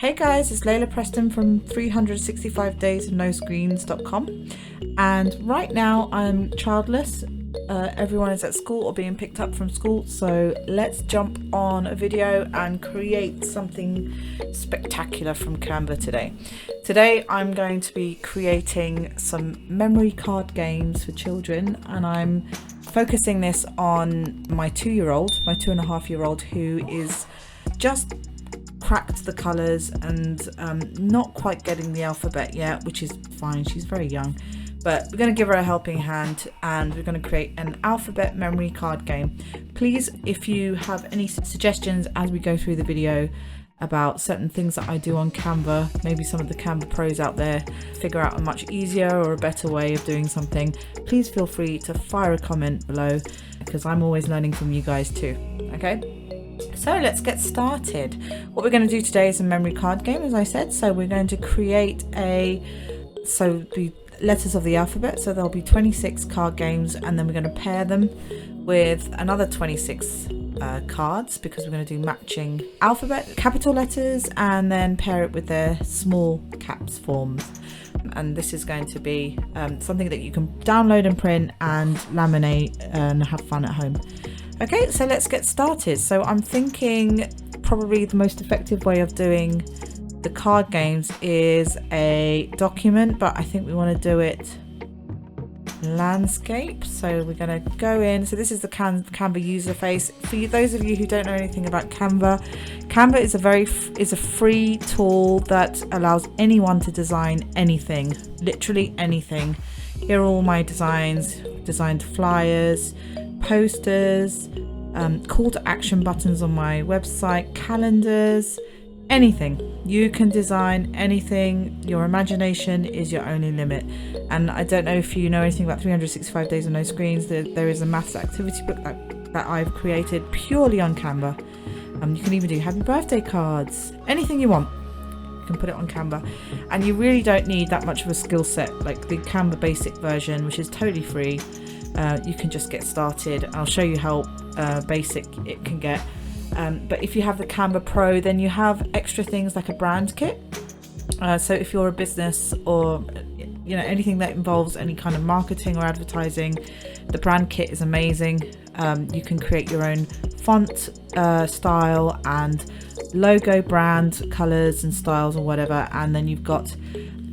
Hey guys, it's Layla Preston from 365daysofnoscreens.com, and right now I'm childless. Everyone is at school or being picked up from school, so let's jump on a video and create something spectacular from Canva today. Today I'm going to be creating some memory card games for children, and I'm focusing this on my 2.5-year-old who is just cracked the colours and not quite getting the alphabet yet, which is fine, she's very young, but we're going to give her a helping hand and we're going to create an alphabet memory card game. Please, if you have any suggestions as we go through the video about certain things that I do on Canva, maybe some of the Canva pros out there figure out a much easier or a better way of doing something, please feel free to fire a comment below, because I'm always learning from you guys too. Okay, so let's get started. What we're going to do today is a memory card game, as I said. So we're going to create the letters of the alphabet. So there'll be 26 card games, and then we're going to pair them with another 26 cards, because we're going to do matching alphabet capital letters and then pair it with their small caps forms. And this is going to be something that you can download and print and laminate and have fun at home. Okay, so let's get started. So I'm thinking probably the most effective way of doing the card games is a document, but I think we want to do it landscape. So we're going to go in. So this is the Canva user face. For those of you who don't know anything about Canva, Canva is a free tool that allows anyone to design anything, literally anything. Here are all my designs, designed flyers, posters, call to action buttons on my website, calendars, anything. You can design anything. Your imagination is your only limit. And I don't know if you know anything about 365 Days of No Screens. There is a maths activity book that I've created purely on Canva. You can even do happy birthday cards, anything you want. You can put it on Canva, and you really don't need that much of a skill set. Like the Canva basic version, which is totally free, you can just get started. I'll show you how basic it can get. But if you have the Canva Pro, then you have extra things like a brand kit. So if you're a business or anything that involves any kind of marketing or advertising, the brand kit is amazing. You can create your own font style and logo, brand colors and styles or whatever, and then you've got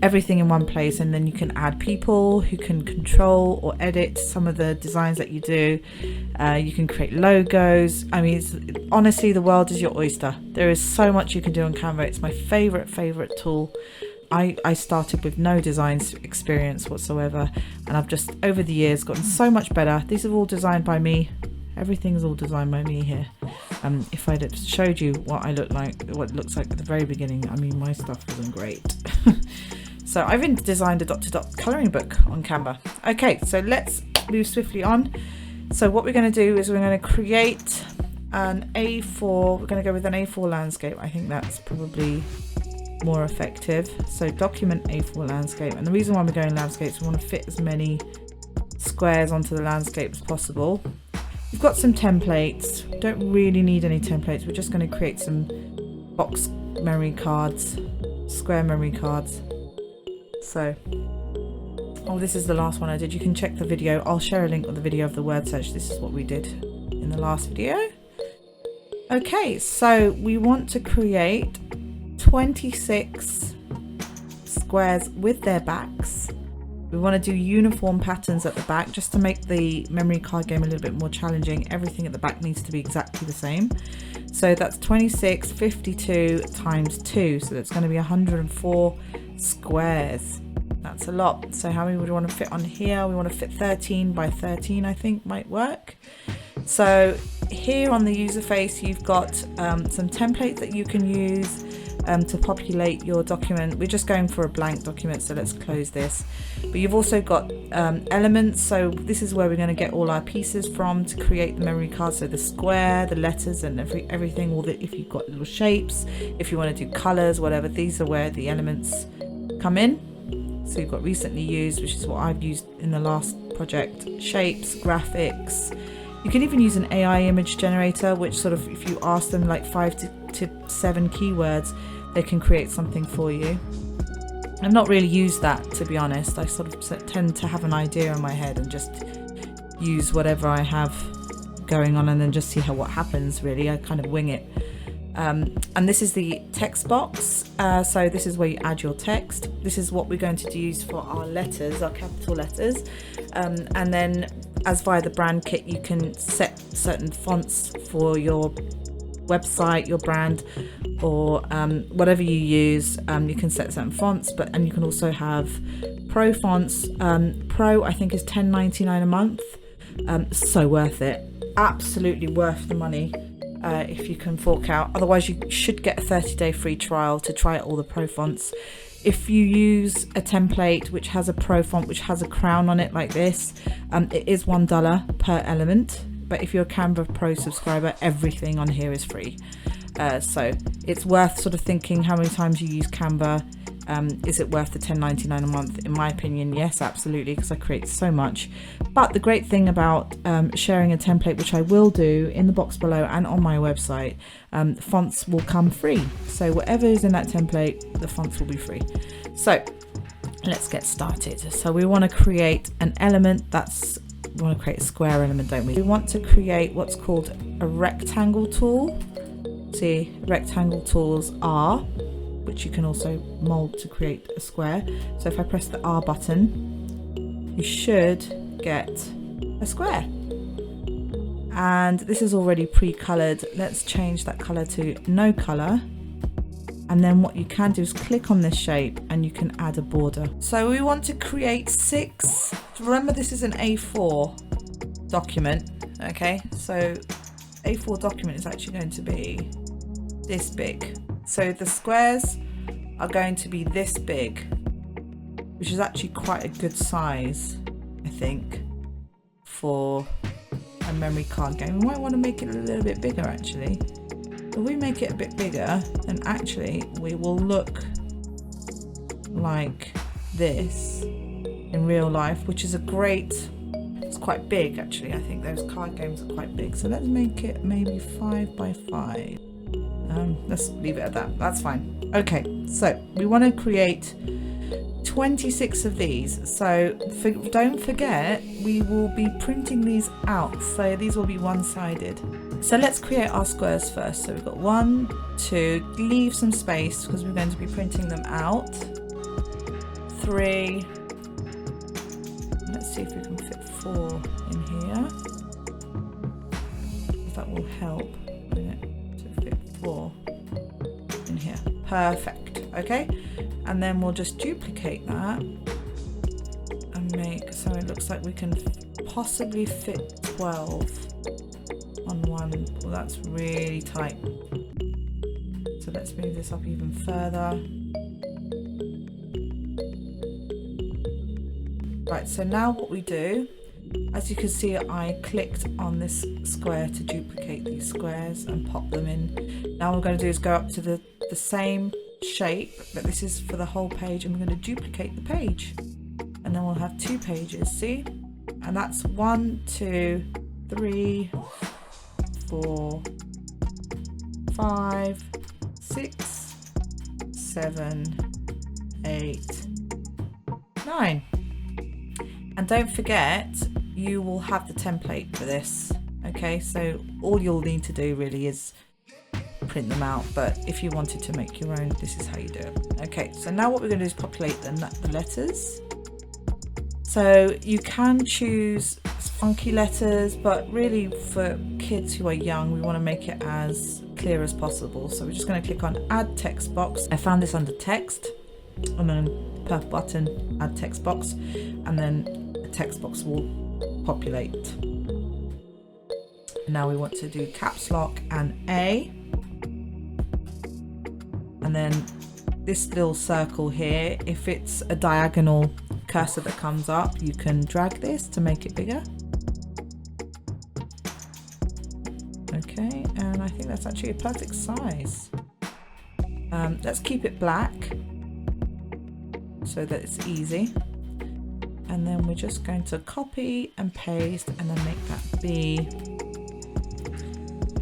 everything in one place, and then you can add people who can control or edit some of the designs that you do. You can create logos. I mean, honestly, the world is your oyster. There is so much you can do on Canva. It's my favorite tool. I started with no design experience whatsoever, and I've just over the years gotten so much better. These are all designed by me. Everything's all designed by me here. If I'd have showed you what it looks like at the very beginning, I mean, my stuff wasn't great. So I've even designed a dot-to-dot colouring book on Canva. Okay, so let's move swiftly on. So what we're going to do is we're going to create an A4. We're going to go with an A4 landscape. I think that's probably more effective. So document A4 landscape. And the reason why we're going landscapes, we want to fit as many squares onto the landscape as possible. We've got some templates. Don't really need any templates. We're just going to create some box memory cards, square memory cards. So, this is the last one I did. You can check the video. I'll share a link with the video of the word search. This is what we did in the last video. Okay, so we want to create 26 squares with their backs. We want to do uniform patterns at the back just to make the memory card game a little bit more challenging. Everything at the back needs to be exactly the same. So that's 26, 52 times 2. So that's going to be 104 squares. That's a lot. So how many would we want to fit on here? We want to fit 13 by 13, I think might work. So here on the user face, you've got some templates that you can use to populate your document. We're just going for a blank document, so let's close this. But you've also got elements. So this is where we're going to get all our pieces from to create the memory card. So the square, the letters, and everything. If you've got little shapes, if you want to do colors, whatever, these are where the elements come in. So you've got recently used, which is what I've used in the last project, shapes, graphics. You can even use an AI image generator, which sort of, if you ask them like 5 to 7 keywords, they can create something for you. I've not really used that, to be honest. I sort of tend to have an idea in my head and just use whatever I have going on and then just see what happens, really. I kind of wing it. And this is the text box. So this is where you add your text. This is what we're going to use for our letters, our capital letters. And then as via the brand kit, you can set certain fonts for your website, your brand, or whatever you use. You can set certain fonts, and you can also have pro fonts. Pro, I think, is $10.99 a month. So worth it. Absolutely worth the money. If you can fork out. Otherwise, you should get a 30-day free trial to try out all the pro fonts. If you use a template which has a pro font which has a crown on it like this, it is $1 per element. But if you're a Canva Pro subscriber, everything on here is free. So it's worth sort of thinking how many times you use Canva. Is it worth the $10.99 a month? In my opinion, yes, absolutely, because I create so much. But the great thing about sharing a template, which I will do in the box below and on my website, fonts will come free. So whatever is in that template, the fonts will be free. So let's get started. So we want to create an element we want to create a square element, don't we? We want to create what's called a rectangle tool. See, rectangle tools are, which you can also mold to create a square. So if I press the R button, you should get a square. And this is already pre-colored. Let's change that color to no color. And then what you can do is click on this shape and you can add a border. So we want to create 6. Remember, this is an A4 document. Okay, so A4 document is actually going to be this big. So the squares are going to be this big, which is actually quite a good size, I think, for a memory card game. We might want to make it a little bit bigger, actually. If we make it a bit bigger, then actually we will look like this in real life, which is it's quite big, actually. I think those card games are quite big. So let's make it maybe 5 by 5. Let's leave it at that. That's fine. Okay, so we want to create 26 of these. So don't forget, we will be printing these out. So these will be one-sided. So let's create our squares first. So we've got 1, 2, leave some space because we're going to be printing them out. 3. Let's see if we can fit 4 in here. That will help. To fit 4 in here. Perfect. Okay, and then we'll just duplicate that and make so it looks like we can possibly fit 12 on one. Well, that's really tight. So let's move this up even further. Right, so now what we do, as you can see, I clicked on this square to duplicate these squares and pop them in. Now what we're going to do is go up to the same shape, but this is for the whole page, and we're going to duplicate the page, and then we'll have 2 pages, see? And that's 1, 2, 3, 4, 5, 6, 7, 8, 9. And don't forget, you will have the template for this. Okay, so all you'll need to do really is print them out, but if you wanted to make your own, this is how you do it. Okay, so now what we're going to do is populate the letters. So you can choose funky letters, but really for kids who are young, we want to make it as clear as possible. So we're just going to click on add text box. I found this under text, and then purple button, add text box, and then the text box will populate. Now we want to do caps lock and A, and then this little circle here, if it's a diagonal cursor that comes up, you can drag this to make it bigger. Okay, and I think that's actually a perfect size. Let's keep it black so that it's easy. And then we're just going to copy and paste and then make that B.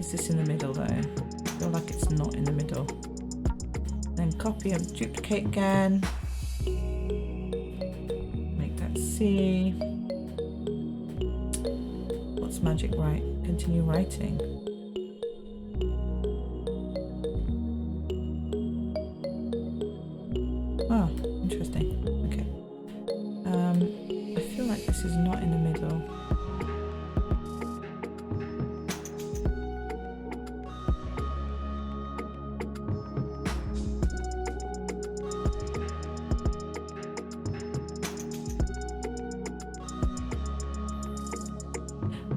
Is this in the middle though? I feel like it's not in the middle. Then then copy and duplicate again. Make that C. What's magic right? Continue writing. Oh, interesting. Okay. I feel like this is not in the middle.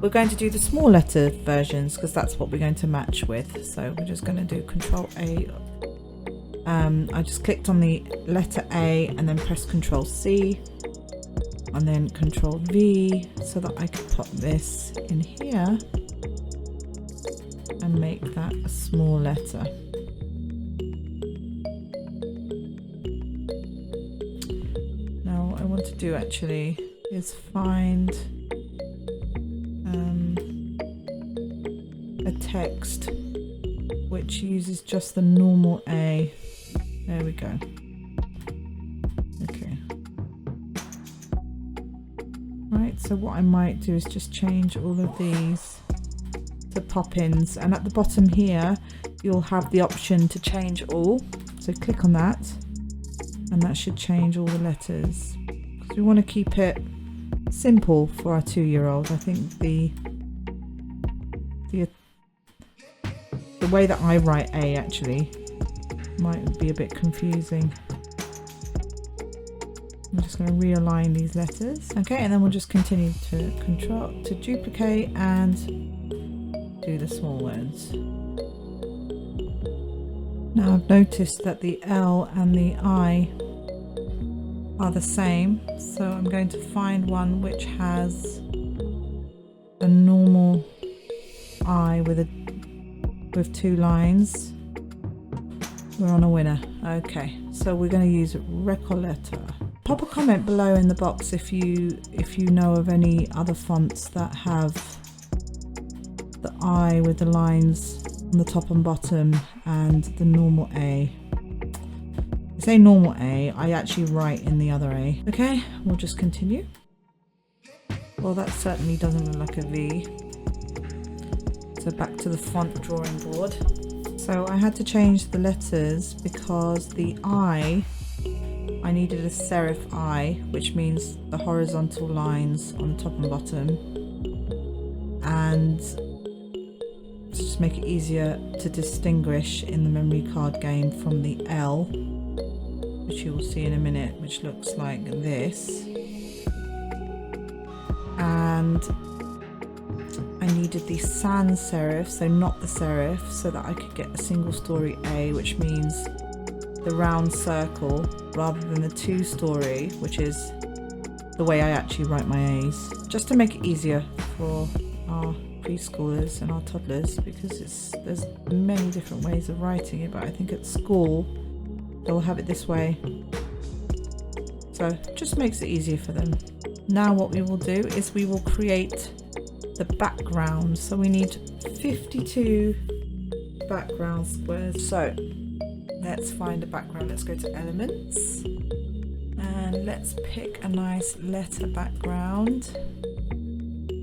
We're going to do the small letter versions because that's what we're going to match with. So we're just going to do Control A. I just clicked on the letter A and then press Control C and then Control V so that I could put this in here and make that a small letter. Now what I want to do actually is find a text which uses just the normal A. There we go. Okay. Right, so what I might do is just change all of these to pop-ins, and at the bottom here you'll have the option to change all. So click on that and that should change all the letters. Because we want to keep it simple for our 2-year-old. I think the way that I write A actually might be a bit confusing. I'm just going to realign these letters. Okay, and then we'll just continue to duplicate and do the small words. Now I've noticed that the L and the I are the same, so I'm going to find one which has a normal I with 2 lines. We're on a winner. Okay, so we're going to use Recoleta. Pop a comment below in the box if you know of any other fonts that have the I with the lines on the top and bottom and the normal A. I say normal A, I actually write in the other A. Okay, we'll just continue. Well, that certainly doesn't look like a V. So back to the font drawing board. So I had to change the letters because the I needed a serif I, which means the horizontal lines on top and bottom, and to just make it easier to distinguish in the memory card game from the L, which you will see in a minute, which looks like this. And I needed the sans serif, so not the serif, so that I could get a single story A, which means the round circle rather than the 2-story, which is the way I actually write my A's, just to make it easier for our preschoolers and our toddlers, because there's many different ways of writing it, but I think at school they'll have it this way, so it just makes it easier for them. Now what we will do is we will create the background. So we need 52 background squares. So let's find a background. Let's go to elements and let's pick a nice letter background.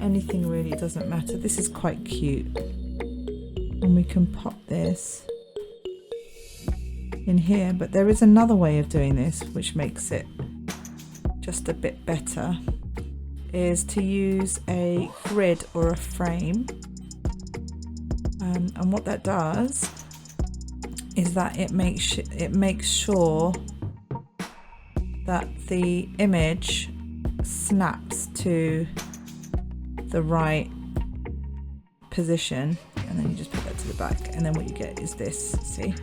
Anything really, doesn't matter. This is quite cute, and we can pop this in here, but there is another way of doing this which makes it just a bit better, is to use a grid or a frame, and what that does is that it makes sure that the image snaps to the right position, and then you just put that to the back, and then what you get is this. See?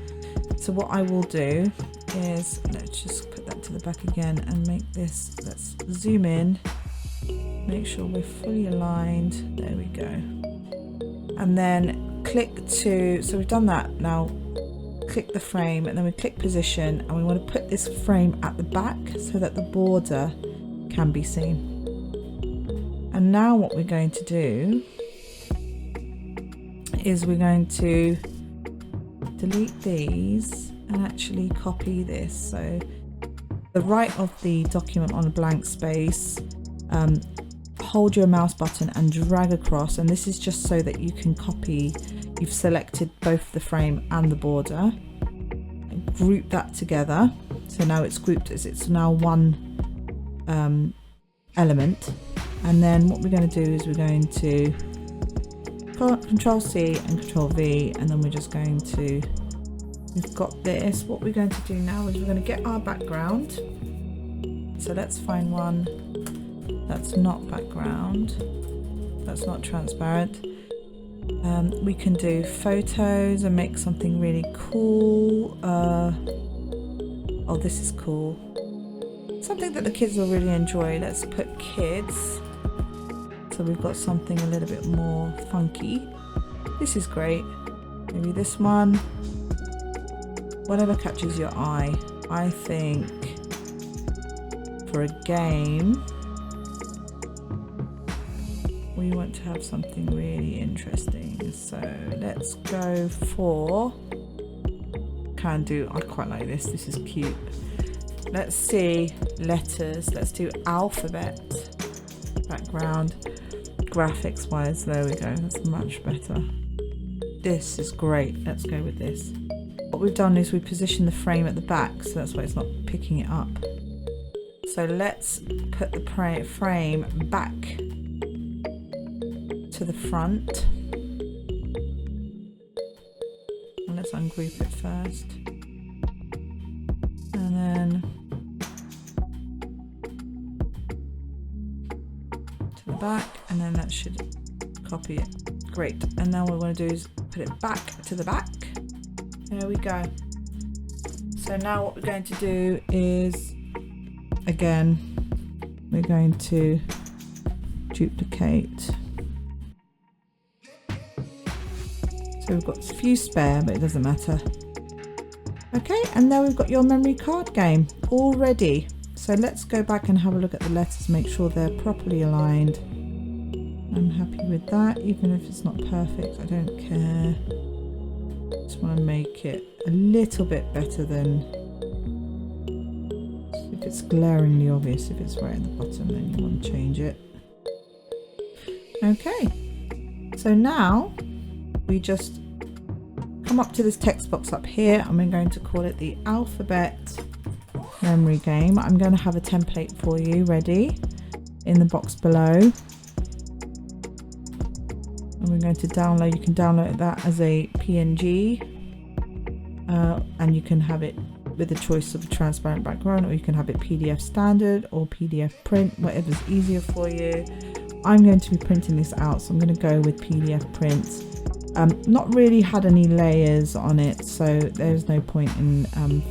So what I will do is, let's just put that to the back again and make this, let's zoom in, make sure we're fully aligned. There we go. And then click to, so we've done that. Now click the frame, and then we click position, and we want to put this frame at the back so that the border can be seen. And now what we're going to do is we're going to delete these and actually copy this. So the right of the document on a blank space, hold your mouse button and drag across, and this is just so that you can copy. You've selected both the frame and the border, and group that together. So now it's grouped as it's now one element. And then what we're going to do is we're going to Control C and Control V, and then we're just going to, we've got this. What we're going to do now is we're going to get our background. So let's find one that's not background, that's not transparent. We can do photos and make something really cool. Oh, this is cool. Something that the kids will really enjoy. Let's put kids. So we've got something a little bit more funky. This is great. Maybe this one. Whatever catches your eye. I think for a game, we want to have something really interesting. So let's go for, I quite like this. This is cute. Let's see, letters. Let's do alphabet. Background. Graphics wise, there we go, that's much better. This is great. Let's go with this. What we've done is we position the frame at the back, so that's why it's not picking it up. So let's put the frame back to the front, and let's ungroup it first, and then to the back, and then that should copy it. Great. And now what we want to do is put it back to the back. There we go. So now what we're going to do is, again, we're going to duplicate. So we've got a few spare, but it doesn't matter. Okay, and now we've got your memory card game all ready. So let's go back and have a look at the letters, make sure they're properly aligned. I'm happy with that, even if it's not perfect, I don't care. Just want to make it a little bit better than, if it's glaringly obvious, if it's right at the bottom, then you want to change it. Okay, so now we just come up to this text box up here, and we're going to call it the alphabet memory game. I'm going to have a template for you ready in the box below. And we're going to download, you can download that as a PNG, and you can have it with the choice of a transparent background, or you can have it PDF standard or PDF print, whatever's easier for you. I'm going to be printing this out, so I'm going to go with PDF prints. Not really had any layers on it, so there's no point in,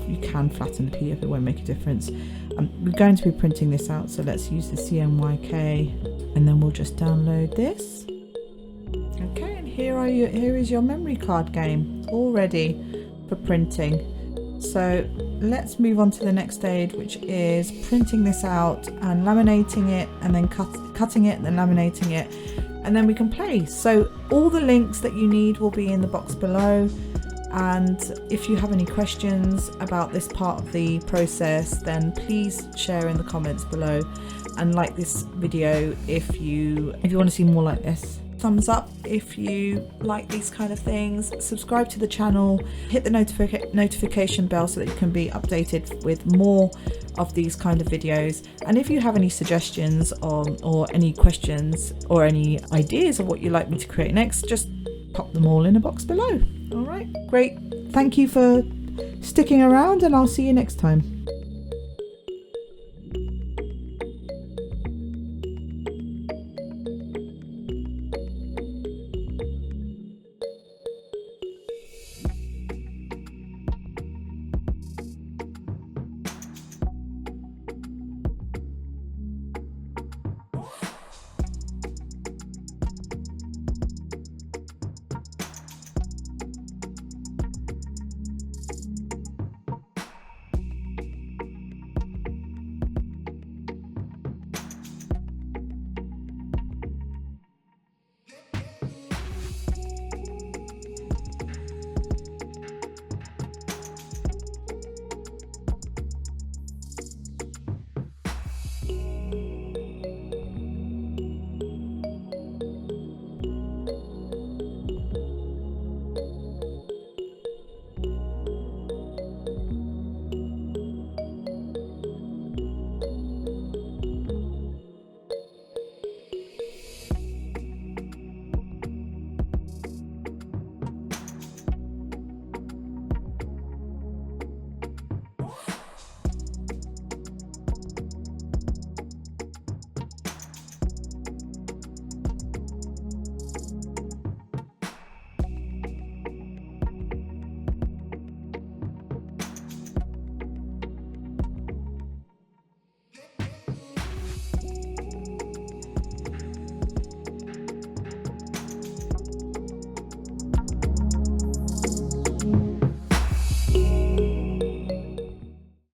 you can flatten the PDF, it won't make a difference. We're going to be printing this out, so let's use the CMYK, and then we'll just download this. Okay, and here is your memory card game, all ready for printing. So let's move on to the next stage, which is printing this out and laminating it, and then cutting it and then laminating it, and then we can play. So all the links that you need will be in the box below, and if you have any questions about this part of the process, then please share in the comments below, and like this video if you want to see more like this. Thumbs up if you like these kind of things, subscribe to the channel, hit the notification bell so that you can be updated with more of these kind of videos. And if you have any suggestions or any questions or any ideas of what you'd like me to create next, just pop them all in a box below. All right, great. Thank you for sticking around, and I'll see you next time.